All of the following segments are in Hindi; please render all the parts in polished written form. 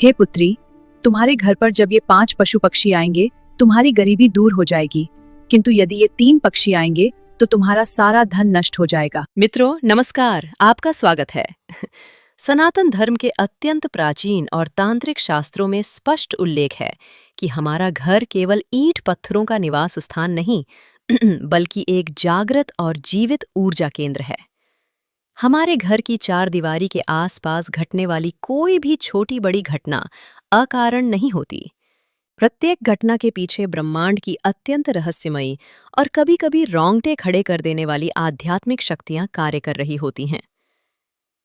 हे पुत्री, तुम्हारे घर पर जब ये 5 पशु पक्षी आएंगे, तुम्हारी गरीबी दूर हो जाएगी। किंतु यदि ये 3 पक्षी आएंगे, तो तुम्हारा सारा धन नष्ट हो जाएगा। मित्रों नमस्कार, आपका स्वागत है। सनातन धर्म के अत्यंत प्राचीन और तांत्रिक शास्त्रों में स्पष्ट उल्लेख है कि हमारा घर केवल ईंट पत्थरों का निवास स्थान नहीं बल्कि एक जागृत और जीवित ऊर्जा केंद्र है। हमारे घर की चारदीवारी के आसपास घटने वाली कोई भी छोटी बड़ी घटना अकारण नहीं होती। प्रत्येक घटना के पीछे ब्रह्मांड की अत्यंत रहस्यमयी और कभी-कभी रोंगटे खड़े कर देने वाली आध्यात्मिक शक्तियां कार्य कर रही होती हैं।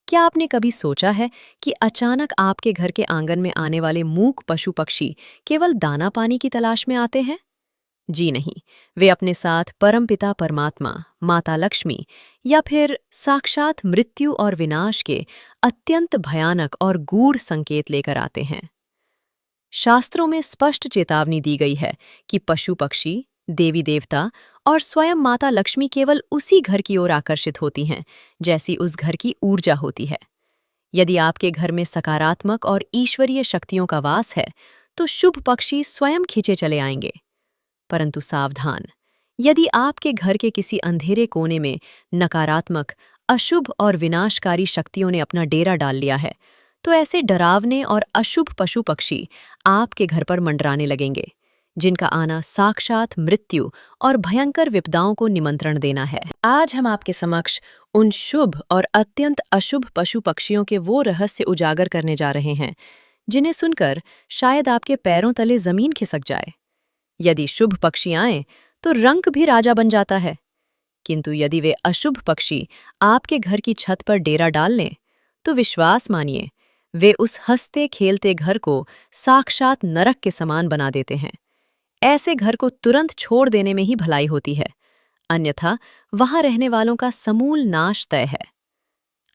क्या आपने कभी सोचा है कि अचानक आपके घर के आंगन में आने वाले मूक पशु पक्षी केवल दाना पानी की तलाश में आते हैं? जी नहीं, वे अपने साथ परमपिता परमात्मा, माता लक्ष्मी या फिर साक्षात मृत्यु और विनाश के अत्यंत भयानक और गूढ़ संकेत लेकर आते हैं। शास्त्रों में स्पष्ट चेतावनी दी गई है कि पशु पक्षी, देवी देवता और स्वयं माता लक्ष्मी केवल उसी घर की ओर आकर्षित होती हैं जैसी उस घर की ऊर्जा होती है। यदि आपके घर में सकारात्मक और ईश्वरीय शक्तियों का वास है तो शुभ पक्षी स्वयं खींचे चले आएंगे। परंतु सावधान, यदि आपके घर के किसी अंधेरे कोने में नकारात्मक, अशुभ और विनाशकारी शक्तियों ने अपना डेरा डाल लिया है, तो ऐसे डरावने और अशुभ पशु पक्षी आपके घर पर मंडराने लगेंगे, जिनका आना साक्षात मृत्यु और भयंकर विपदाओं को निमंत्रण देना है। आज हम आपके समक्ष उन शुभ और अत्यंत अशुभ पशु पक्षियों के वो रहस्य उजागर करने जा रहे हैं जिन्हें सुनकर शायद आपके पैरों तले जमीन खिसक जाए। यदि शुभ पक्षी आएं तो रंक भी राजा बन जाता है, किंतु यदि वे अशुभ पक्षी आपके घर की छत पर डेरा डाल लें तो विश्वास मानिए, वे उस हंसते खेलते घर को साक्षात नरक के समान बना देते हैं। ऐसे घर को तुरंत छोड़ देने में ही भलाई होती है, अन्यथा वहां रहने वालों का समूल नाश तय है।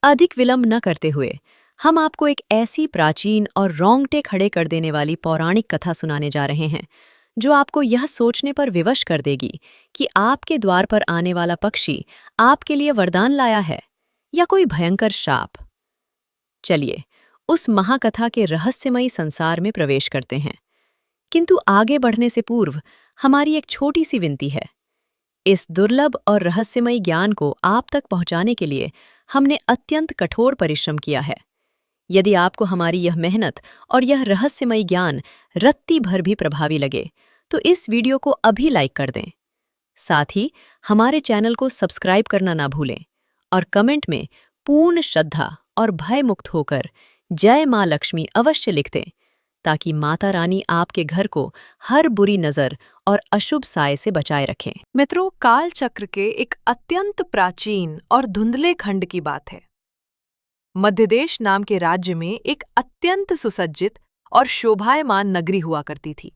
अधिक विलंब न करते हुए हम आपको एक ऐसी प्राचीन और रोंगटे खड़े कर देने वाली पौराणिक कथा सुनाने जा रहे हैं जो आपको यह सोचने पर विवश कर देगी कि आपके द्वार पर आने वाला पक्षी आपके लिए वरदान लाया है या कोई भयंकर शाप। चलिए उस महाकथा के रहस्यमयी संसार में प्रवेश करते हैं, किंतु आगे बढ़ने से पूर्व हमारी एक छोटी सी विनती है। इस दुर्लभ और रहस्यमयी ज्ञान को आप तक पहुंचाने के लिए हमने अत्यंत कठोर परिश्रम किया है। यदि आपको हमारी यह मेहनत और यह रहस्यमयी ज्ञान रत्ती भर भी प्रभावी लगे तो इस वीडियो को अभी लाइक कर दें। साथ ही हमारे चैनल को सब्सक्राइब करना ना भूलें और कमेंट में पूर्ण श्रद्धा और भय मुक्त होकर जय मां लक्ष्मी अवश्य लिख दें, ताकि माता रानी आपके घर को हर बुरी नजर और अशुभ साए से बचाए रखें। मित्रों, काल चक्र के एक अत्यंत प्राचीन और धुंधले खंड की बात है। मध्यदेश नाम के राज्य में एक अत्यंत सुसज्जित और शोभायमान नगरी हुआ करती थी।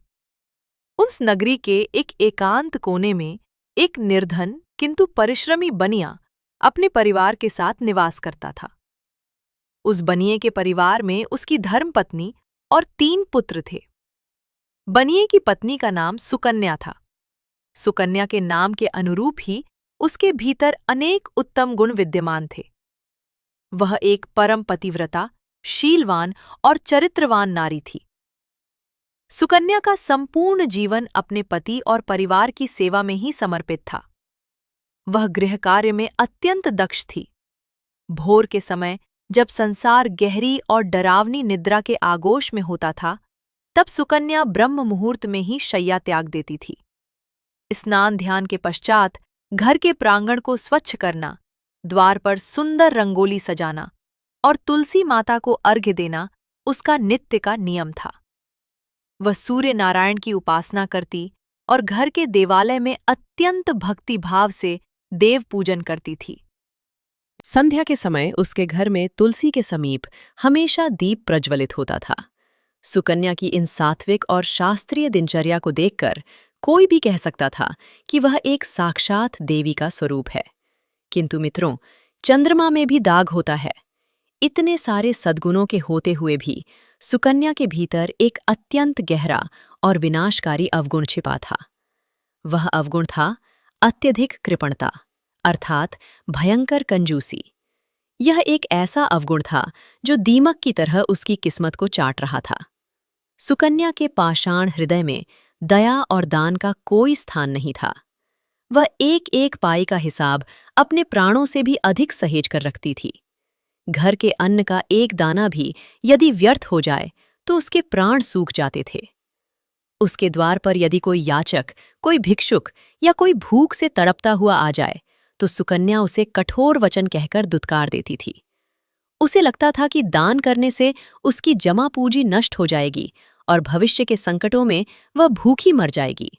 उस नगरी के एक एकांत कोने में एक निर्धन किंतु परिश्रमी बनिया अपने परिवार के साथ निवास करता था। उस बनिए के परिवार में उसकी धर्मपत्नी और 3 पुत्र थे। बनिए की पत्नी का नाम सुकन्या था। सुकन्या के नाम के अनुरूप ही उसके भीतर अनेक उत्तम गुण विद्यमान थे। वह एक परम पतिव्रता, शीलवान और चरित्रवान नारी थी। सुकन्या का संपूर्ण जीवन अपने पति और परिवार की सेवा में ही समर्पित था। वह गृह कार्य में अत्यंत दक्ष थी। भोर के समय जब संसार गहरी और डरावनी निद्रा के आगोश में होता था, तब सुकन्या ब्रह्म मुहूर्त में ही शैया त्याग देती थी। स्नान ध्यान के पश्चात घर के प्रांगण को स्वच्छ करना, द्वार पर सुंदर रंगोली सजाना और तुलसी माता को अर्घ्य देना उसका नित्य का नियम था। वह सूर्य नारायण की उपासना करती और घर के देवालय में अत्यंत भक्ति भाव से देव पूजन करती थी। संध्या के समय उसके घर में तुलसी के समीप हमेशा दीप प्रज्वलित होता था। सुकन्या की इन सात्विक और शास्त्रीय दिनचर्या को देखकर कोई भी कह सकता था कि वह एक साक्षात देवी का स्वरूप है। किंतु मित्रों, चंद्रमा में भी दाग होता है। इतने सारे सद्गुणों के होते हुए भी सुकन्या के भीतर एक अत्यंत गहरा और विनाशकारी अवगुण छिपा था। वह अवगुण था अत्यधिक कृपणता, अर्थात भयंकर कंजूसी। यह एक ऐसा अवगुण था जो दीमक की तरह उसकी किस्मत को चाट रहा था। सुकन्या के पाषाण हृदय में दया और दान का कोई स्थान नहीं था। वह एक एक पाई का हिसाब अपने प्राणों से भी अधिक सहेज कर रखती थी। घर के अन्न का एक दाना भी यदि व्यर्थ हो जाए तो उसके प्राण सूख जाते थे। उसके द्वार पर यदि कोई याचक, कोई भिक्षुक या कोई भूख से तड़पता हुआ आ जाए तो सुकन्या उसे कठोर वचन कहकर दुत्कार देती थी। उसे लगता था कि दान करने से उसकी जमा पूंजी नष्ट हो जाएगी और भविष्य के संकटों में वह भूखी मर जाएगी।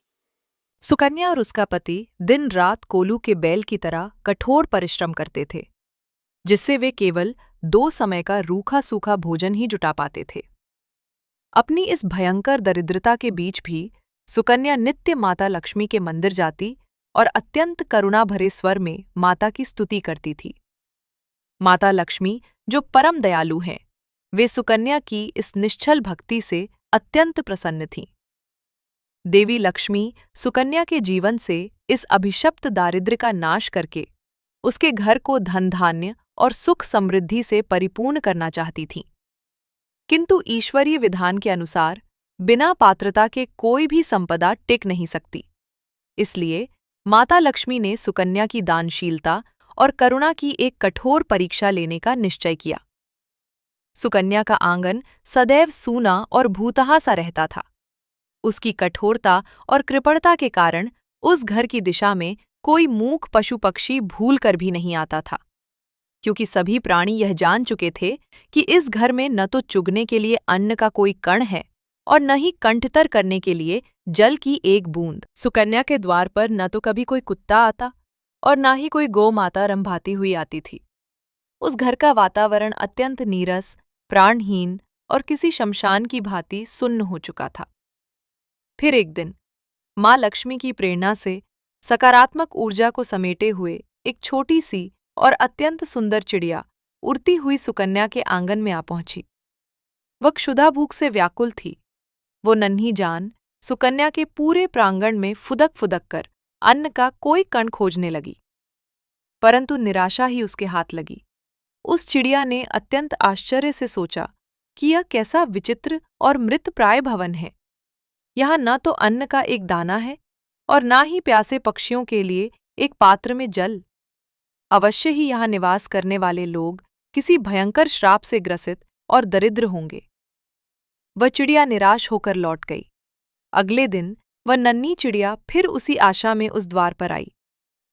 सुकन्या और उसका पति दिन रात कोलू के बैल की तरह कठोर परिश्रम करते थे, जिससे वे केवल 2 समय का रूखा सूखा भोजन ही जुटा पाते थे। अपनी इस भयंकर दरिद्रता के बीच भी सुकन्या नित्य माता लक्ष्मी के मंदिर जाती और अत्यंत करुणा भरे स्वर में माता की स्तुति करती थी। माता लक्ष्मी, जो परम दयालु हैं, वे सुकन्या की इस निश्चल भक्ति से अत्यंत प्रसन्न थीं। देवी लक्ष्मी सुकन्या के जीवन से इस अभिशप्त दारिद्र्य का नाश करके उसके घर को धन धान्य और सुख समृद्धि से परिपूर्ण करना चाहती थीं। किंतु ईश्वरीय विधान के अनुसार बिना पात्रता के कोई भी संपदा टिक नहीं सकती। इसलिए माता लक्ष्मी ने सुकन्या की दानशीलता और करुणा की एक कठोर परीक्षा लेने का निश्चय किया। सुकन्या का आंगन सदैव सूना और भूतहा सा रहता था। उसकी कठोरता और कृपणता के कारण उस घर की दिशा में कोई मूक पशु पक्षी भूल कर भी नहीं आता था, क्योंकि सभी प्राणी यह जान चुके थे कि इस घर में न तो चुगने के लिए अन्न का कोई कण है और न ही कंठतर करने के लिए जल की एक बूंद। सुकन्या के द्वार पर न तो कभी कोई कुत्ता आता और न ही कोई गौ माता रंभाती हुई आती थी। उस घर का वातावरण अत्यंत नीरस, प्राणहीन और किसी शमशान की भांति सुन्न हो चुका था। फिर एक दिन माँ लक्ष्मी की प्रेरणा से सकारात्मक ऊर्जा को समेटे हुए एक छोटी सी और अत्यंत सुंदर चिड़िया उड़ती हुई सुकन्या के आंगन में आ पहुंची। वह क्षुधा भूख से व्याकुल थी। वो नन्ही जान सुकन्या के पूरे प्रांगण में फुदक फुदक कर अन्न का कोई कण खोजने लगी, परंतु निराशा ही उसके हाथ लगी। उस चिड़िया ने अत्यंत आश्चर्य से सोचा कि यह कैसा विचित्र और मृतप्राय भवन है। यहाँ न तो अन्न का एक दाना है और न ही प्यासे पक्षियों के लिए एक पात्र में जल। अवश्य ही यहाँ निवास करने वाले लोग किसी भयंकर श्राप से ग्रसित और दरिद्र होंगे। वह चिड़िया निराश होकर लौट गई। अगले दिन वह नन्ही चिड़िया फिर उसी आशा में उस द्वार पर आई,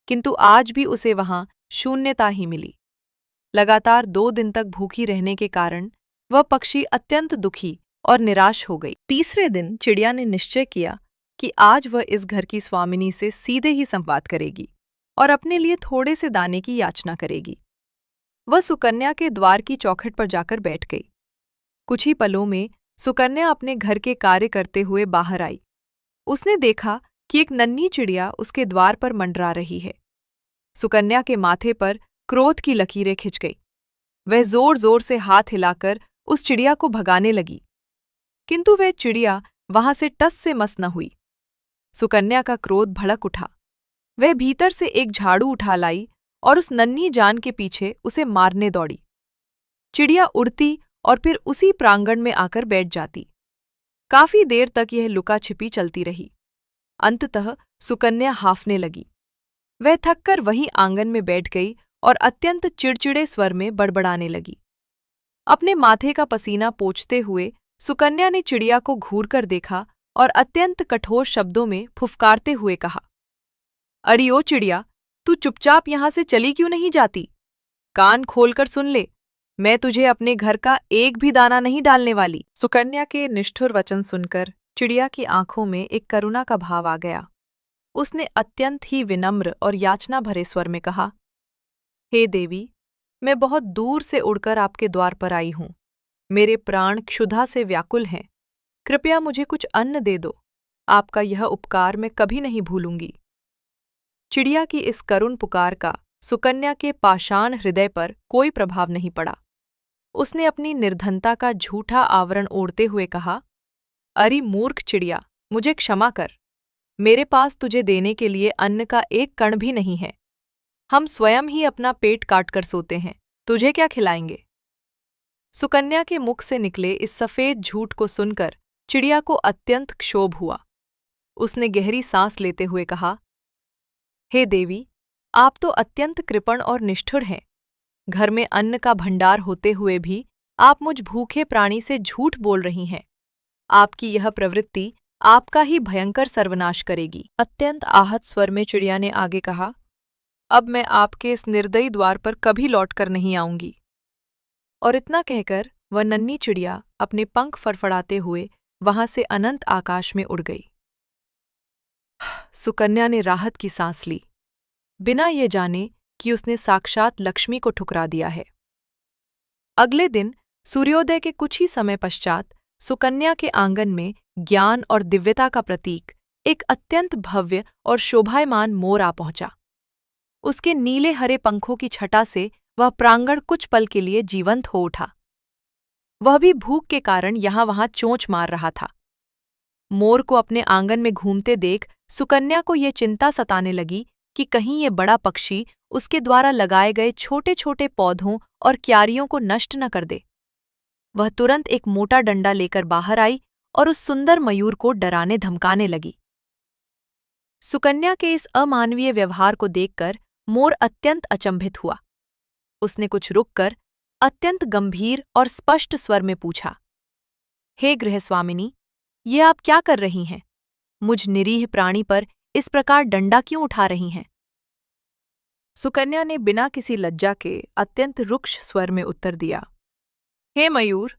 किंतु आज भी उसे वहां शून्यता ही मिली। लगातार 2 दिन तक भूखी रहने के कारण वह पक्षी अत्यंत दुखी और निराश हो गई। तीसरे दिन चिड़िया ने निश्चय किया कि आज वह इस घर की स्वामिनी से सीधे ही संवाद करेगी और अपने लिए थोड़े से दाने की याचना करेगी। वह सुकन्या के द्वार की चौखट पर जाकर बैठ गई। कुछ ही पलों में सुकन्या अपने घर के कार्य करते हुए बाहर आई। उसने देखा कि एक नन्ही चिड़िया उसके द्वार पर मंडरा रही है। सुकन्या के माथे पर क्रोध की लकीरें खिंच गई। वह जोर जोर से हाथ हिलाकर उस चिड़िया को भगाने लगी, किंतु वह चिड़िया वहां से टस से मस न हुई। सुकन्या का क्रोध भड़क उठा। वह भीतर से एक झाड़ू उठा लाई और उस नन्ही जान के पीछे उसे मारने दौड़ी। चिड़िया उड़ती और फिर उसी प्रांगण में आकर बैठ जाती। काफी देर तक यह लुका छिपी चलती रही। अंततः सुकन्या हांफने लगी। वह थककर वहीं आंगन में बैठ गई और अत्यंत चिड़चिड़े स्वर में बड़बड़ाने लगी। अपने माथे का पसीना पोंछते हुए सुकन्या ने चिड़िया को घूरकर देखा और अत्यंत कठोर शब्दों में फुफकारते हुए कहा, अरे ओ चिड़िया, तू चुपचाप यहां से चली क्यों नहीं जाती? कान खोलकर सुन ले, मैं तुझे अपने घर का एक भी दाना नहीं डालने वाली। सुकन्या के निष्ठुर वचन सुनकर चिड़िया की आंखों में एक करुणा का भाव आ गया। उसने अत्यंत ही विनम्र और याचना भरे स्वर में कहा, हे देवी, मैं बहुत दूर से उड़कर आपके द्वार पर आई हूं। मेरे प्राण क्षुधा से व्याकुल हैं। कृपया मुझे कुछ अन्न दे दो। आपका यह उपकार मैं कभी नहीं भूलूंगी। चिड़िया की इस करुण पुकार का सुकन्या के पाषाण हृदय पर कोई प्रभाव नहीं पड़ा। उसने अपनी निर्धनता का झूठा आवरण ओढ़ते हुए कहा, अरे मूर्ख चिड़िया, मुझे क्षमा कर। मेरे पास तुझे देने के लिए अन्न का एक कण भी नहीं है। हम स्वयं ही अपना पेट काटकर सोते हैं, तुझे क्या खिलाएंगे? सुकन्या के मुख से निकले इस सफेद झूठ को सुनकर चिड़िया को अत्यंत क्षोभ हुआ। उसने गहरी सांस लेते हुए कहा, हे देवी, आप तो अत्यंत कृपण और निष्ठुर हैं। घर में अन्न का भंडार होते हुए भी आप मुझ भूखे प्राणी से झूठ बोल रही हैं। आपकी यह प्रवृत्ति आपका ही भयंकर सर्वनाश करेगी। अत्यंत आहत स्वर में चिड़िया ने आगे कहा, अब मैं आपके इस निर्दयी द्वार पर कभी लौटकर नहीं आऊंगी। और इतना कहकर वह नन्ही चिड़िया अपने पंख फड़फड़ाते हुए वहां से अनंत आकाश में उड़ गई। सुकन्या ने राहत की सांस ली, बिना ये जाने कि उसने साक्षात लक्ष्मी को ठुकरा दिया है। अगले दिन सूर्योदय के कुछ ही समय पश्चात सुकन्या के आंगन में ज्ञान और दिव्यता का प्रतीक एक अत्यंत भव्य और शोभायमान मोर आ पहुंचा। उसके नीले हरे पंखों की छटा से वह प्रांगण कुछ पल के लिए जीवंत हो उठा। वह भी भूख के कारण यहां-वहां चोंच मार रहा था। मोर को अपने आंगन में घूमते देख सुकन्या को ये चिंता सताने लगी कि कहीं ये बड़ा पक्षी उसके द्वारा लगाए गए छोटे-छोटे पौधों और क्यारियों को नष्ट न कर दे। वह तुरंत एक मोटा डंडा लेकर बाहर आई और उस सुंदर मयूर को डराने धमकाने लगी। सुकन्या के इस अमानवीय व्यवहार को देखकर मोर अत्यंत अचंभित हुआ। उसने कुछ रुककर अत्यंत गंभीर और स्पष्ट स्वर में पूछा, हे गृहस्वामिनी, ये आप क्या कर रही हैं? मुझ निरीह प्राणी पर इस प्रकार डंडा क्यों उठा रही हैं? सुकन्या ने बिना किसी लज्जा के अत्यंत रुक्ष स्वर में उत्तर दिया, हे मयूर,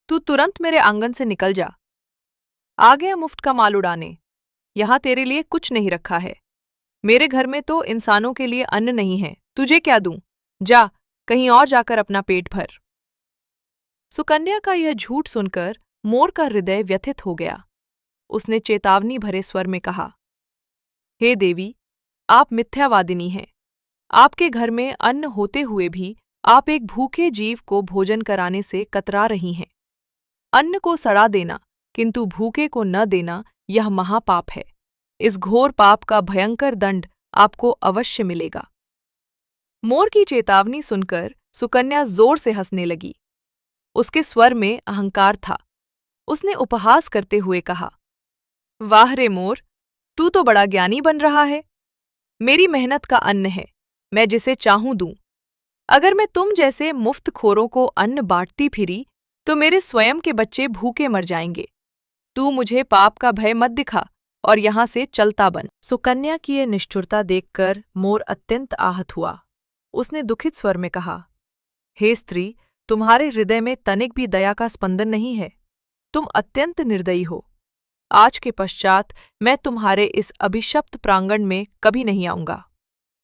तू तुरंत मेरे आंगन से निकल जा। आ गया मुफ्त का माल उड़ाने। यहाँ तेरे लिए कुछ नहीं रखा है। मेरे घर में तो इंसानों के लिए अन्न नहीं है, तुझे क्या दूं? जा, कहीं और जाकर अपना पेट भर। सुकन्या का यह झूठ सुनकर मोर का हृदय व्यथित हो गया। उसने चेतावनी भरे स्वर में कहा, हे देवी, आप मिथ्यावादिनी हैं। आपके घर में अन्न होते हुए भी आप एक भूखे जीव को भोजन कराने से कतरा रही हैं। अन्न को सड़ा देना किंतु भूखे को न देना यह महापाप है। इस घोर पाप का भयंकर दंड आपको अवश्य मिलेगा। मोर की चेतावनी सुनकर सुकन्या जोर से हंसने लगी। उसके स्वर में अहंकार था। उसने उपहास करते हुए कहा, वाह रे मोर, तू तो बड़ा ज्ञानी बन रहा है। मेरी मेहनत का अन्न है, मैं जिसे चाहूं दूं। अगर मैं तुम जैसे मुफ्तखोरों को अन्न बांटती फिरी तो मेरे स्वयं के बच्चे भूखे मर जाएंगे। तू मुझे पाप का भय मत दिखा और यहाँ से चलता बन। सुकन्या की ये निष्ठुरता देखकर मोर अत्यंत आहत हुआ। उसने दुखित स्वर में कहा, हे स्त्री, तुम्हारे हृदय में तनिक भी दया का स्पंदन नहीं है। तुम अत्यंत निर्दयी हो। आज के पश्चात मैं तुम्हारे इस अभिशप्त प्रांगण में कभी नहीं आऊंगा।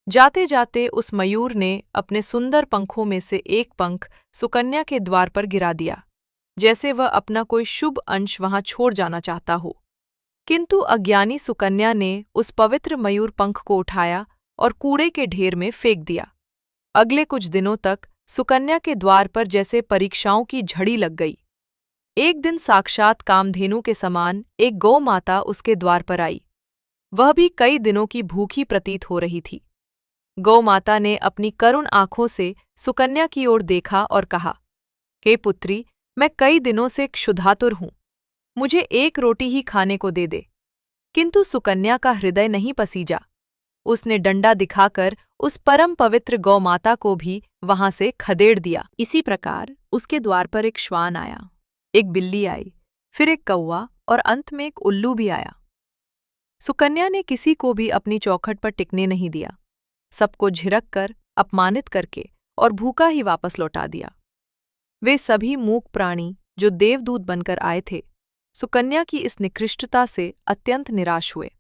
जाते जाते उस मयूर ने अपने सुंदर पंखों में से एक पंख सुकन्या के द्वार पर गिरा दिया, जैसे वह अपना कोई शुभ अंश वहां छोड़ जाना चाहता हो। किंतु अज्ञानी सुकन्या ने उस पवित्र मयूर पंख को उठाया और कूड़े के ढेर में फेंक दिया। अगले कुछ दिनों तक सुकन्या के द्वार पर जैसे परीक्षाओं की झड़ी लग गई। एक दिन साक्षात कामधेनु के समान एक गौ माता उसके द्वार पर आई। वह भी कई दिनों की भूखी प्रतीत हो रही थी। गौ माता ने अपनी करुण आंखों से सुकन्या की ओर देखा और कहा, हे पुत्री, मैं कई दिनों से क्षुधातुर हूं। मुझे एक रोटी ही खाने को दे दे। किंतु सुकन्या का हृदय नहीं पसीजा। उसने डंडा दिखाकर उस परम पवित्र गौ माता को भी वहां से खदेड़ दिया। इसी प्रकार उसके द्वार पर एक श्वान आया, एक बिल्ली आई, फिर एक कौवा और अंत में एक उल्लू भी आया। सुकन्या ने किसी को भी अपनी चौखट पर टिकने नहीं दिया। सबको झिड़क कर, अपमानित करके और भूखा ही वापस लौटा दिया। वे सभी मूक प्राणी जो देवदूत बनकर आए थे, सुकन्या की इस निकृष्टता से अत्यंत निराश हुए।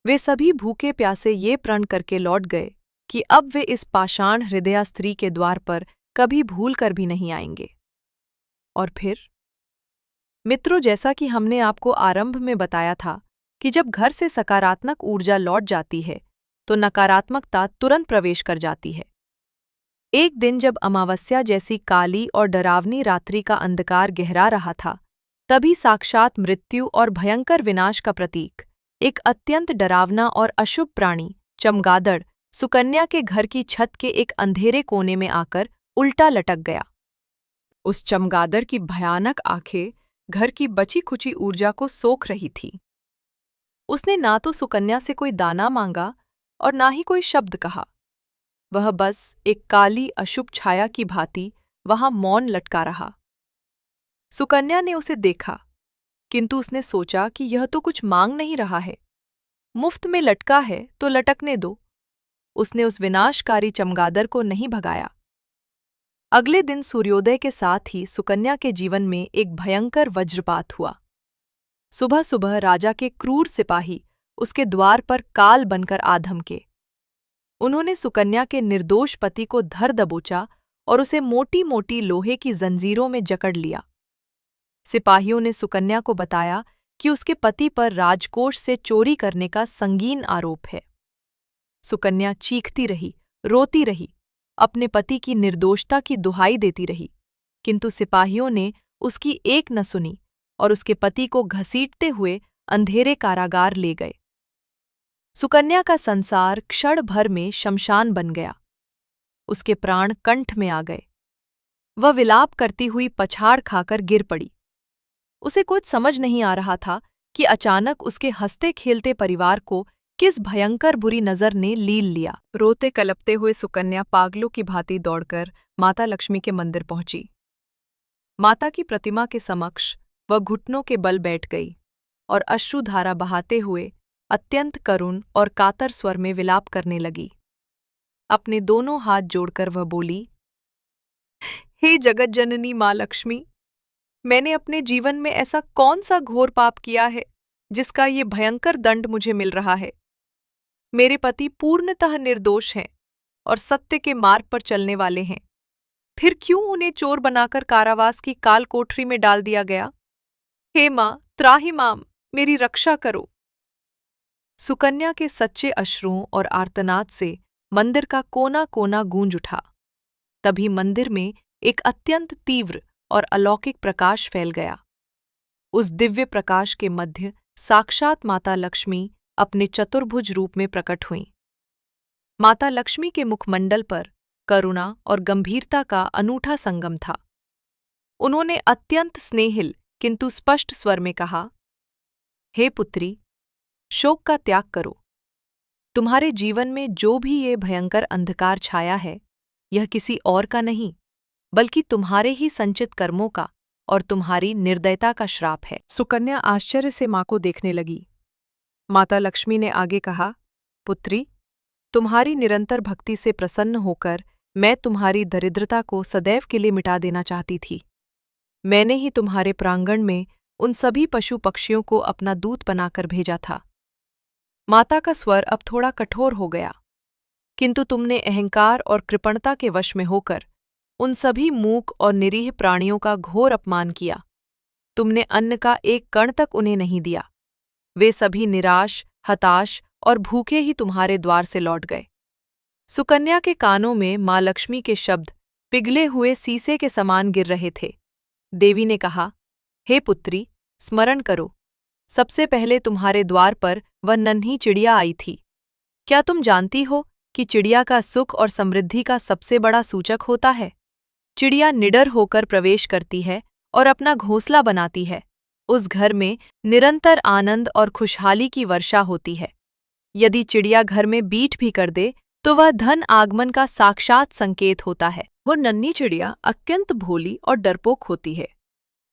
वे सभी भूखे प्यासे ये प्रण करके लौट गए कि अब वे इस पाषाण हृदया स्त्री के द्वार पर कभी भूल कर भी नहीं आएंगे। और फिर मित्रों, जैसा कि हमने आपको आरंभ में बताया था कि जब घर से सकारात्मक ऊर्जा लौट जाती है तो नकारात्मकता तुरंत प्रवेश कर जाती है। एक दिन जब अमावस्या जैसी काली और डरावनी रात्रि का अंधकार गहरा रहा था, तभी साक्षात मृत्यु और भयंकर विनाश का प्रतीक, एक अत्यंत डरावना और अशुभ प्राणी चमगादड़ सुकन्या के घर की छत के एक अंधेरे कोने में आकर उल्टा लटक गया। उस चमगादड़ की भयानक आंखें घर की बची खुची ऊर्जा को सोख रही थी। उसने ना तो सुकन्या से कोई दाना मांगा और ना ही कोई शब्द कहा। वह बस एक काली अशुभ छाया की भांति वहां मौन लटका रहा। सुकन्या ने उसे देखा, किंतु उसने सोचा कि यह तो कुछ मांग नहीं रहा है, मुफ्त में लटका है तो लटकने दो। उसने उस विनाशकारी चमगादड़ को नहीं भगाया। अगले दिन सूर्योदय के साथ ही सुकन्या के जीवन में एक भयंकर वज्रपात हुआ। सुबह सुबह राजा के क्रूर सिपाही उसके द्वार पर काल बनकर आ धमके। उन्होंने सुकन्या के निर्दोष पति को धर दबोचा और उसे मोटी मोटी लोहे की जंजीरों में जकड़ लिया। सिपाहियों ने सुकन्या को बताया कि उसके पति पर राजकोष से चोरी करने का संगीन आरोप है। सुकन्या चीखती रही, रोती रही, अपने पति की निर्दोषता की दुहाई देती रही, किंतु सिपाहियों ने उसकी एक न सुनी और उसके पति को घसीटते हुए अंधेरे कारागार ले गए। सुकन्या का संसार क्षण भर में शमशान बन गया। उसके प्राण कंठ में आ गए। वह विलाप करती हुई पछाड़ खाकर गिर पड़ी। उसे कुछ समझ नहीं आ रहा था कि अचानक उसके हंसते खेलते परिवार को किस भयंकर बुरी नजर ने लील लिया। रोते कलपते हुए सुकन्या पागलों की भांति दौड़कर माता लक्ष्मी के मंदिर पहुंची। माता की प्रतिमा के समक्ष वह घुटनों के बल बैठ गई और अश्रुधारा बहाते हुए अत्यंत करुण और कातर स्वर में विलाप करने लगी। अपने दोनों हाथ जोड़कर वह बोली, हे जगत जननी माँ लक्ष्मी, मैंने अपने जीवन में ऐसा कौन सा घोर पाप किया है जिसका ये भयंकर दंड मुझे मिल रहा है। मेरे पति पूर्णतः निर्दोष हैं और सत्य के मार्ग पर चलने वाले हैं, फिर क्यों उन्हें चोर बनाकर कारावास की काल कोठरी में डाल दिया गया। हे माँ, त्राहि माम, मेरी रक्षा करो। सुकन्या के सच्चे अश्रुओं और आर्तनाद से मंदिर का कोना कोना गूंज उठा। तभी मंदिर में एक अत्यंत तीव्र और अलौकिक प्रकाश फैल गया। उस दिव्य प्रकाश के मध्य साक्षात माता लक्ष्मी अपने चतुर्भुज रूप में प्रकट हुईं। माता लक्ष्मी के मुखमंडल पर करुणा और गंभीरता का अनूठा संगम था। उन्होंने अत्यंत स्नेहिल किंतु स्पष्ट स्वर में कहा, हे पुत्री, शोक का त्याग करो। तुम्हारे जीवन में जो भी ये भयंकर अंधकार छाया है, यह किसी और का नहीं, बल्कि तुम्हारे ही संचित कर्मों का और तुम्हारी निर्दयता का श्राप है। सुकन्या आश्चर्य से माँ को देखने लगी। माता लक्ष्मी ने आगे कहा, पुत्री, तुम्हारी निरंतर भक्ति से प्रसन्न होकर मैं तुम्हारी दरिद्रता को सदैव के लिए मिटा देना चाहती थी। मैंने ही तुम्हारे प्रांगण में उन सभी पशु पक्षियों को अपना दूत बनाकर भेजा था। माता का स्वर अब थोड़ा कठोर हो गया, किंतु तुमने अहंकार और कृपणता के वश में होकर उन सभी मूक और निरीह प्राणियों का घोर अपमान किया। तुमने अन्न का एक कण तक उन्हें नहीं दिया। वे सभी निराश, हताश और भूखे ही तुम्हारे द्वार से लौट गए। सुकन्या के कानों में माँ लक्ष्मी के शब्द पिघले हुए सीसे के समान गिर रहे थे। देवी ने कहा, हे पुत्री, स्मरण करो, सबसे पहले तुम्हारे द्वार पर वह नन्ही चिड़िया आई थी। क्या तुम जानती हो कि चिड़िया का सुख और समृद्धि का सबसे बड़ा सूचक होता है? चिड़िया निडर होकर प्रवेश करती है और अपना घोंसला बनाती है। उस घर में निरंतर आनंद और खुशहाली की वर्षा होती है। यदि चिड़िया घर में बीट भी कर दे तो वह धन आगमन का साक्षात संकेत होता है। वो नन्ही चिड़िया अत्यंत भोली और डरपोक होती है।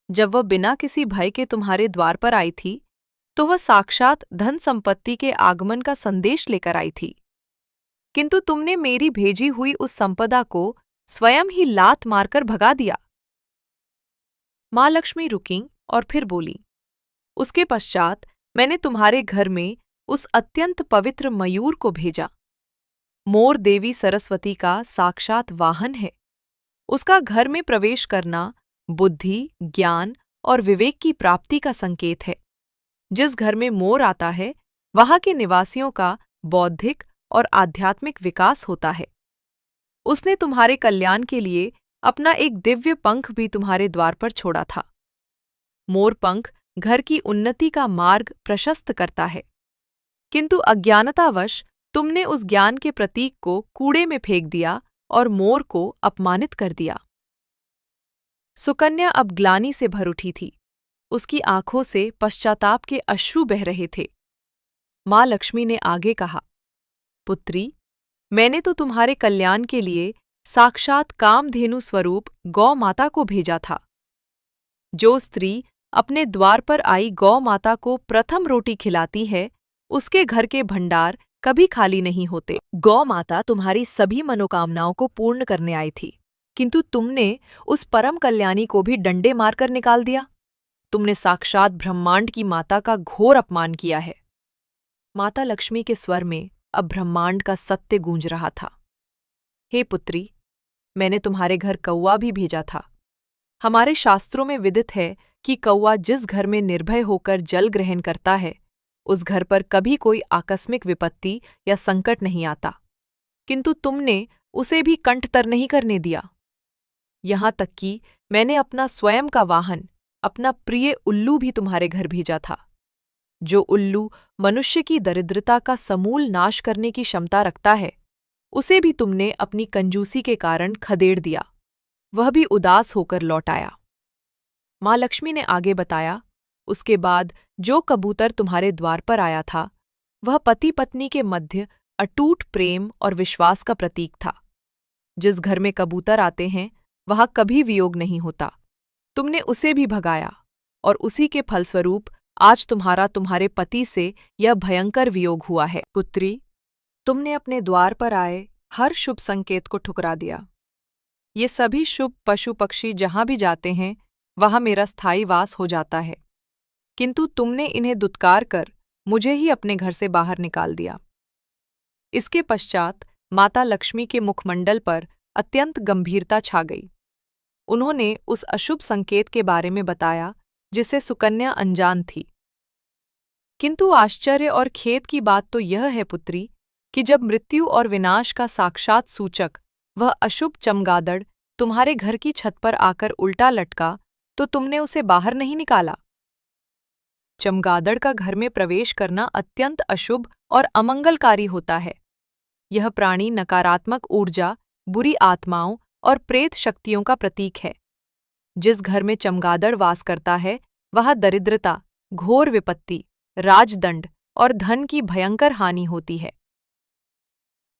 जब वह बिना किसी भय के तुम्हारे द्वार पर आई थी, तो वह साक्षात धन संपत्ति के आगमन का संदेश लेकर आई थी। किंतु तुमने मेरी भेजी हुई उस संपदा को स्वयं ही लात मारकर भगा दिया। माँ लक्ष्मी रुकीं और फिर बोली, उसके पश्चात मैंने तुम्हारे घर में उस अत्यंत पवित्र मयूर को भेजा। मोर देवी सरस्वती का साक्षात वाहन है। उसका घर में प्रवेश करना बुद्धि, ज्ञान और विवेक की प्राप्ति का संकेत है। जिस घर में मोर आता है, वहाँ के निवासियों का बौद्धिक और आध्यात्मिक विकास होता है। उसने तुम्हारे कल्याण के लिए अपना एक दिव्य पंख भी तुम्हारे द्वार पर छोड़ा था। मोर पंख घर की उन्नति का मार्ग प्रशस्त करता है, किंतु अज्ञानतावश तुमने उस ज्ञान के प्रतीक को कूड़े में फेंक दिया और मोर को अपमानित कर दिया। सुकन्या अब ग्लानि से भर उठी थी। उसकी आंखों से पश्चाताप के अश्रु बह रहे थे। माँ लक्ष्मी ने आगे कहा, पुत्री, मैंने तो तुम्हारे कल्याण के लिए साक्षात कामधेनु स्वरूप गौ माता को भेजा था। जो स्त्री अपने द्वार पर आई गौ माता को प्रथम रोटी खिलाती है, उसके घर के भंडार कभी खाली नहीं होते। गौ माता तुम्हारी सभी मनोकामनाओं को पूर्ण करने आई थी, किंतु तुमने उस परम कल्याणी को भी डंडे मारकर निकाल दिया। तुमने साक्षात ब्रह्मांड की माता का घोर अपमान किया है। माता लक्ष्मी के स्वर में अब ब्रह्मांड का सत्य गूंज रहा था। हे पुत्री, मैंने तुम्हारे घर कौवा भी भेजा था। हमारे शास्त्रों में विदित है कि कौवा जिस घर में निर्भय होकर जल ग्रहण करता है, उस घर पर कभी कोई आकस्मिक विपत्ति या संकट नहीं आता, किंतु तुमने उसे भी कंठतर नहीं करने दिया। यहाँ तक कि मैंने अपना स्वयं का वाहन, अपना प्रिय उल्लू भी तुम्हारे घर भेजा था। जो उल्लू मनुष्य की दरिद्रता का समूल नाश करने की क्षमता रखता है, उसे भी तुमने अपनी कंजूसी के कारण खदेड़ दिया। वह भी उदास होकर लौट आया। माँ लक्ष्मी ने आगे बताया, उसके बाद जो कबूतर तुम्हारे द्वार पर आया था, वह पति पत्नी के मध्य अटूट प्रेम और विश्वास का प्रतीक था। जिस घर में कबूतर आते हैं, वहाँ कभी वियोग नहीं होता। तुमने उसे भी भगाया, और उसी के फलस्वरूप आज तुम्हारे पति से यह भयंकर वियोग हुआ है। पुत्री, तुमने अपने द्वार पर आए हर शुभ संकेत को ठुकरा दिया। ये सभी शुभ पशु पक्षी जहाँ भी जाते हैं, वहाँ मेरा स्थायी वास हो जाता है, किंतु तुमने इन्हें दुत्कार कर मुझे ही अपने घर से बाहर निकाल दिया। इसके पश्चात माता लक्ष्मी के मुखमंडल पर अत्यंत गंभीरता छा गई। उन्होंने उस अशुभ संकेत के बारे में बताया जिसे सुकन्या अनजान थी। किंतु आश्चर्य और खेद की बात तो यह है पुत्री, कि जब मृत्यु और विनाश का साक्षात सूचक वह अशुभ चमगादड़ तुम्हारे घर की छत पर आकर उल्टा लटका, तो तुमने उसे बाहर नहीं निकाला। चमगादड़ का घर में प्रवेश करना अत्यंत अशुभ और अमंगलकारी होता है। यह प्राणी नकारात्मक ऊर्जा, बुरी आत्माओं और प्रेत शक्तियों का प्रतीक है। जिस घर में चमगादड़ वास करता है, वहाँ दरिद्रता, घोर विपत्ति, राजदंड और धन की भयंकर हानि होती है।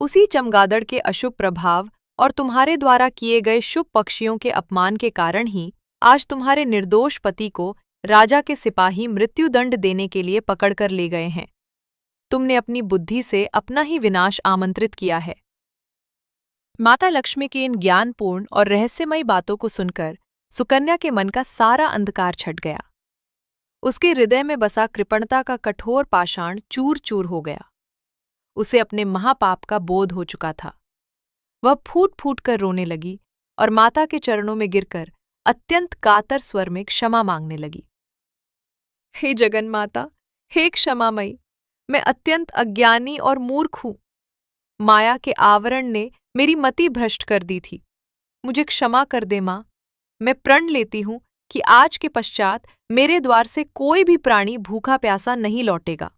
उसी चमगादड़ के अशुभ प्रभाव और तुम्हारे द्वारा किए गए शुभ पक्षियों के अपमान के कारण ही आज तुम्हारे निर्दोष पति को राजा के सिपाही मृत्युदंड देने के लिए पकड़कर ले गए हैं। तुमने अपनी बुद्धि से अपना ही विनाश आमंत्रित किया है। माता लक्ष्मी की इन ज्ञानपूर्ण और रहस्यमयी बातों को सुनकर सुकन्या के मन का सारा अंधकार छट गया। उसके हृदय में बसा कृपणता का कठोर पाषाण चूर चूर हो गया। उसे अपने महापाप का बोध हो चुका था। वह फूट फूट कर रोने लगी और माता के चरणों में गिरकर अत्यंत कातर स्वर में क्षमा मांगने लगी। हे जगन माता, हे क्षमामयी, मैं अत्यंत अज्ञानी और मूर्ख हूँ। माया के आवरण ने मेरी मति भ्रष्ट कर दी थी। मुझे क्षमा कर दे माँ। मैं प्रण लेती हूँ कि आज के पश्चात मेरे द्वार से कोई भी प्राणी भूखा प्यासा नहीं लौटेगा।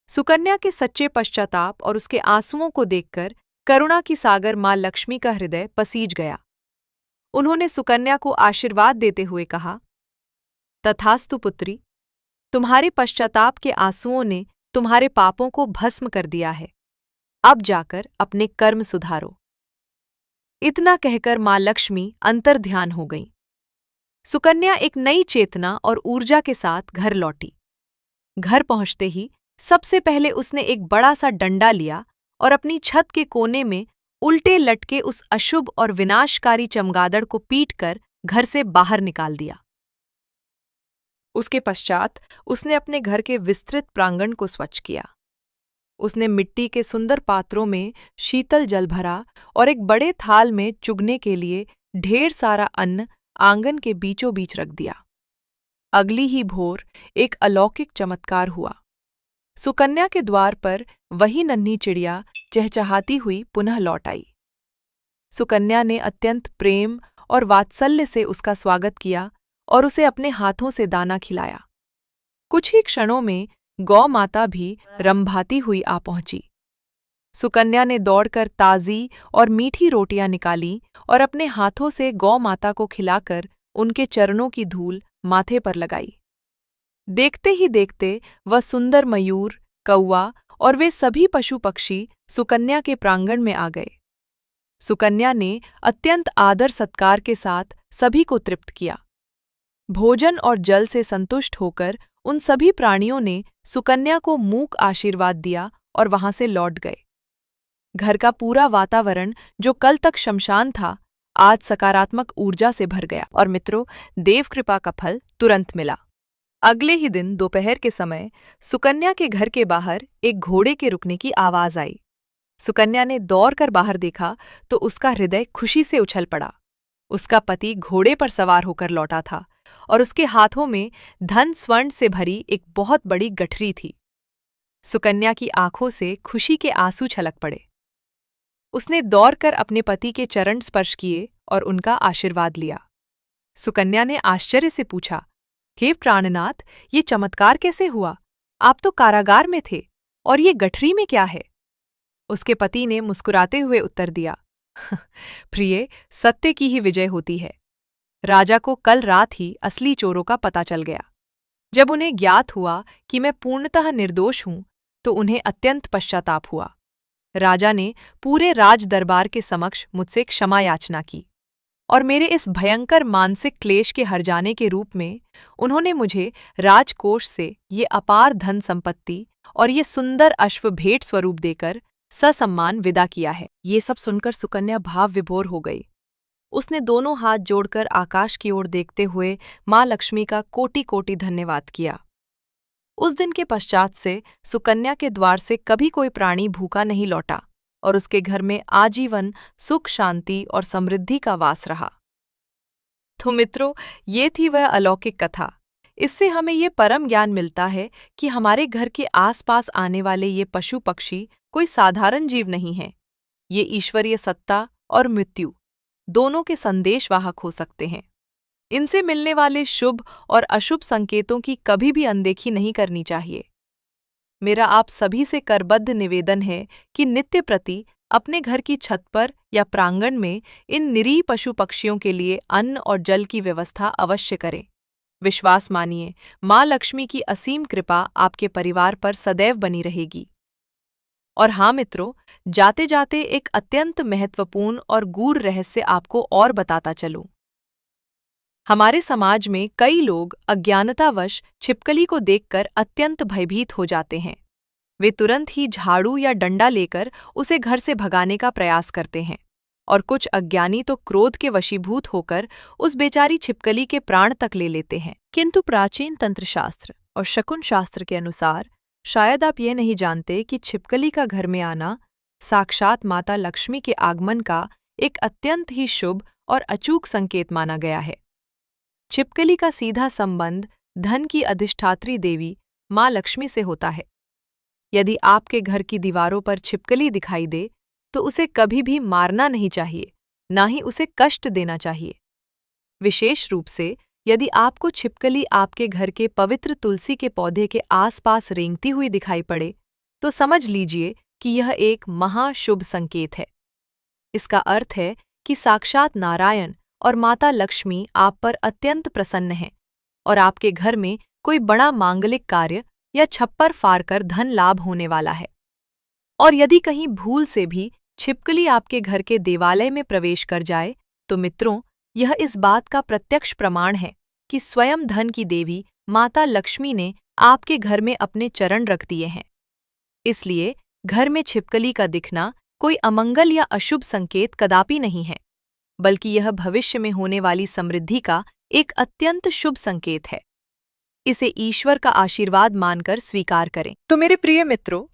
सुकन्या के सच्चे पश्चाताप और उसके आंसुओं को देखकर करुणा की सागर माँ लक्ष्मी का हृदय पसीज गया। उन्होंने सुकन्या को आशीर्वाद देते हुए कहा, तथास्तु पुत्री, तुम्हारे पश्चाताप के आंसुओं ने तुम्हारे पापों को भस्म कर दिया है। अब जाकर अपने कर्म सुधारो। इतना कहकर माँ लक्ष्मी अंतर्ध्यान हो गईं। सुकन्या एक नई चेतना और ऊर्जा के साथ घर लौटी। घर पहुंचते ही सबसे पहले उसने एक बड़ा सा डंडा लिया और अपनी छत के कोने में उल्टे लटके उस अशुभ और विनाशकारी चमगादड़ को पीटकर घर से बाहर निकाल दिया। उसके पश्चात उसने अपने घर के विस्तृत प्रांगण को स्वच्छ किया। उसने मिट्टी के सुंदर पात्रों में शीतल जल भरा और एक बड़े थाल में चुगने के लिए ढेर सारा अन्न आंगन के बीचों बीच रख दिया। अगली ही भोर एक अलौकिक चमत्कार हुआ। सुकन्या के द्वार पर वही नन्ही चिड़िया चहचहाती हुई पुनः लौट आई। सुकन्या ने अत्यंत प्रेम और वात्सल्य से उसका स्वागत किया और उसे अपने हाथों से दाना खिलाया। कुछ ही क्षणों में गौ माता भी रंभाती हुई आ पहुंची। सुकन्या ने दौड़कर ताज़ी और मीठी रोटियां निकाली और अपने हाथों से गौ माता को खिलाकर उनके चरणों की धूल माथे पर लगाई। देखते ही देखते वह सुंदर मयूर, कौवा और वे सभी पशु पक्षी सुकन्या के प्रांगण में आ गए। सुकन्या ने अत्यंत आदर सत्कार के साथ सभी को तृप्त किया। भोजन और जल से संतुष्ट होकर उन सभी प्राणियों ने सुकन्या को मूक आशीर्वाद दिया और वहां से लौट गए। घर का पूरा वातावरण जो कल तक शमशान था, आज सकारात्मक ऊर्जा से भर गया। और मित्रों, देव कृपा का फल तुरंत मिला। अगले ही दिन दोपहर के समय सुकन्या के घर के बाहर एक घोड़े के रुकने की आवाज आई। सुकन्या ने दौड़कर बाहर देखा तो उसका हृदय खुशी से उछल पड़ा। उसका पति घोड़े पर सवार होकर लौटा था और उसके हाथों में धन स्वर्ण से भरी एक बहुत बड़ी गठरी थी। सुकन्या की आंखों से खुशी के आंसू छलक पड़े। उसने दौड़कर अपने पति के चरण स्पर्श किए और उनका आशीर्वाद लिया। सुकन्या ने आश्चर्य से पूछा, हे प्राणनाथ, ये चमत्कार कैसे हुआ? आप तो कारागार में थे, और ये गठरी में क्या है? उसके पति ने मुस्कुराते हुए उत्तर दिया, प्रिय, सत्य की ही विजय होती है। राजा को कल रात ही असली चोरों का पता चल गया। जब उन्हें ज्ञात हुआ कि मैं पूर्णतः निर्दोष हूं, तो उन्हें अत्यंत पश्चाताप हुआ। राजा ने पूरे राज दरबार के समक्ष मुझसे क्षमा याचना की और मेरे इस भयंकर मानसिक क्लेश के हर जाने के रूप में उन्होंने मुझे राजकोष से ये अपार धन संपत्ति और ये सुंदर अश्व भेंट स्वरूप देकर ससम्मान विदा किया है। ये सब सुनकर सुकन्या भाव विभोर हो गई। उसने दोनों हाथ जोड़कर आकाश की ओर देखते हुए माँ लक्ष्मी का कोटि कोटि धन्यवाद किया। उस दिन के पश्चात से सुकन्या के द्वार से कभी कोई प्राणी भूखा नहीं लौटा और उसके घर में आजीवन सुख, शांति और समृद्धि का वास रहा। तो मित्रों, ये थी वह अलौकिक कथा। इससे हमें ये परम ज्ञान मिलता है कि हमारे घर के आसपास आने वाले ये पशु पक्षी कोई साधारण जीव नहीं हैं। ये ईश्वरीय सत्ता और मृत्यु दोनों के संदेशवाहक हो सकते हैं। इनसे मिलने वाले शुभ और अशुभ संकेतों की कभी भी अनदेखी नहीं करनी चाहिए। मेरा आप सभी से करबद्ध निवेदन है कि नित्य प्रति अपने घर की छत पर या प्रांगण में इन निरीह पशु पक्षियों के लिए अन्न और जल की व्यवस्था अवश्य करें। विश्वास मानिए, माँ लक्ष्मी की असीम कृपा आपके परिवार पर सदैव बनी रहेगी। और हाँ मित्रों, जाते जाते एक अत्यंत महत्वपूर्ण और गूढ़ रहस्य आपको और बताता चलूं। हमारे समाज में कई लोग अज्ञानतावश छिपकली को देखकर अत्यंत भयभीत हो जाते हैं। वे तुरंत ही झाड़ू या डंडा लेकर उसे घर से भगाने का प्रयास करते हैं और कुछ अज्ञानी तो क्रोध के वशीभूत होकर उस बेचारी छिपकली के प्राण तक ले लेते हैं। किंतु प्राचीन तंत्रशास्त्र और शकुन शास्त्र के अनुसार शायद आप ये नहीं जानते कि छिपकली का घर में आना साक्षात माता लक्ष्मी के आगमन का एक अत्यंत ही शुभ और अचूक संकेत माना गया है। छिपकली का सीधा संबंध धन की अधिष्ठात्री देवी माँ लक्ष्मी से होता है। यदि आपके घर की दीवारों पर छिपकली दिखाई दे तो उसे कभी भी मारना नहीं चाहिए, ना ही उसे कष्ट देना चाहिए। विशेष रूप से यदि आपको छिपकली आपके घर के पवित्र तुलसी के पौधे के आसपास रेंगती हुई दिखाई पड़े तो समझ लीजिए कि यह एक महाशुभ संकेत है। इसका अर्थ है कि साक्षात नारायण और माता लक्ष्मी आप पर अत्यंत प्रसन्न हैं और आपके घर में कोई बड़ा मांगलिक कार्य या छप्पर फाड़ कर धन लाभ होने वाला है। और यदि कहीं भूल से भी छिपकली आपके घर के देवालय में प्रवेश कर जाए तो मित्रों, यह इस बात का प्रत्यक्ष प्रमाण है कि स्वयं धन की देवी माता लक्ष्मी ने आपके घर में अपने चरण रख दिए हैं। इसलिए घर में छिपकली का दिखना कोई अमंगल या अशुभ संकेत कदापि नहीं है, बल्कि यह भविष्य में होने वाली समृद्धि का एक अत्यंत शुभ संकेत है। इसे ईश्वर का आशीर्वाद मानकर स्वीकार करें। तो मेरे प्रिय मित्रों,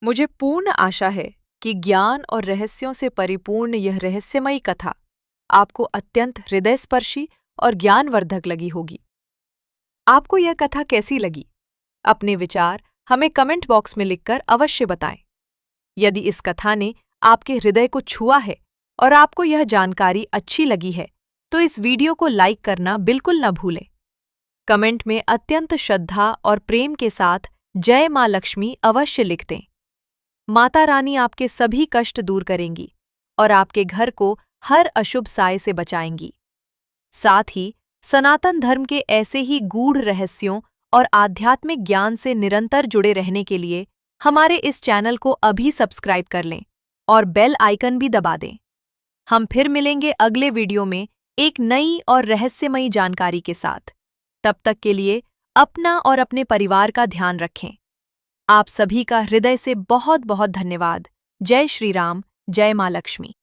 मुझे पूर्ण आशा है कि ज्ञान और रहस्यों से परिपूर्ण यह रहस्यमयी कथा आपको अत्यंत हृदयस्पर्शी और ज्ञानवर्धक लगी होगी। आपको यह कथा कैसी लगी? अपने विचार हमें कमेंट बॉक्स में लिखकर अवश्य बताएं। यदि इस कथा ने आपके हृदय को छुआ है और आपको यह जानकारी अच्छी लगी है तो इस वीडियो को लाइक करना बिल्कुल न भूलें। कमेंट में अत्यंत श्रद्धा और प्रेम के साथ जय माँ लक्ष्मी अवश्य लिख दें। माता रानी आपके सभी कष्ट दूर करेंगी और आपके घर को हर अशुभ साय से बचाएंगी। साथ ही सनातन धर्म के ऐसे ही गूढ़ रहस्यों और आध्यात्मिक ज्ञान से निरंतर जुड़े रहने के लिए हमारे इस चैनल को अभी सब्सक्राइब कर लें और बेल आइकन भी दबा दें। हम फिर मिलेंगे अगले वीडियो में एक नई और रहस्यमयी जानकारी के साथ। तब तक के लिए अपना और अपने परिवार का ध्यान रखें। आप सभी का हृदय से बहुत बहुत धन्यवाद। जय श्री राम, जय मां लक्ष्मी।